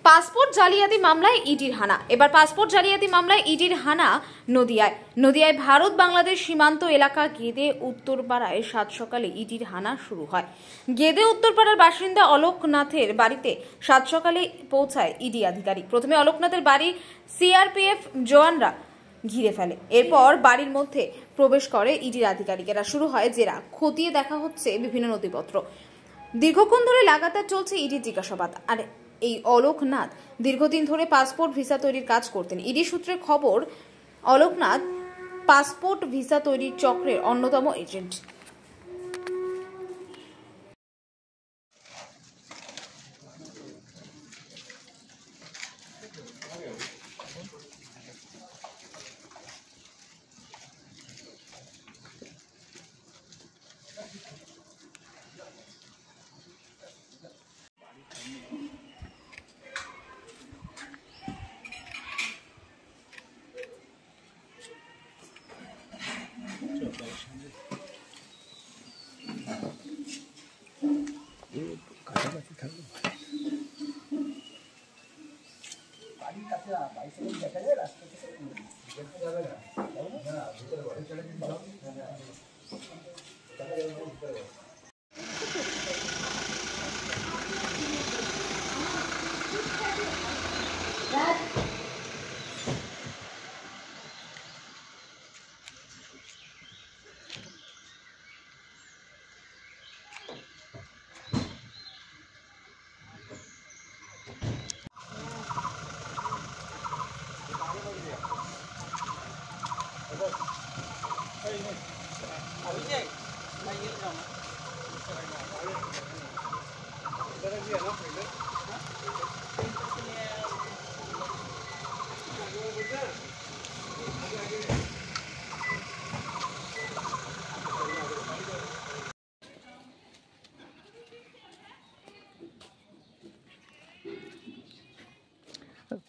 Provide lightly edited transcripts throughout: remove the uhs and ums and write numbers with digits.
Passport জালিয়াতি মামলায় ইডির হানা। এবার পাসপোর্ট জালিয়াতি মামলায় ইডির হানা নদিয়ায় ভারত বাংলাদেশ সীমান্ত এলাকা গেদে উত্তরপাড়ায় সাত সকালে ইডির হানা শুরু হয়। গেদে উত্তরপাড়ার বাসিন্দা অলোকনাথের বাড়িতে সাত সকালে পৌঁছায় ইডি আধিকারিক। প্রথমে অলোকনাথের বাড়ি সিআরপিএফ জওয়ানরা ঘিরে ফেলে। এরপর বাড়ির মধ্যে প্রবেশ করে ইডির আধিকারিকেরা। শুরু হয় জেরা, খতিয়ে দেখা হচ্ছে বিভিন্ন নথিপত্র। দীর্ঘক্ষণ ধরে লাগাতার চলছে ইডির জিজ্ঞাসাবাদ। আর এই অলোকনাথ দীর্ঘদিন ধরে পাসপোর্ট ভিসা তৈরির কাজ করতেন। ইডি সূত্রে খবর, অলোকনাথ পাসপোর্ট ভিসা তৈরির চক্রের অন্যতম এজেন্ট।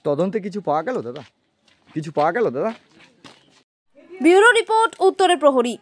তদন্তে কিছু পাওয়া গেল দাদা? ব্যুরো রিপোর্ট, উত্তরের প্রহরী।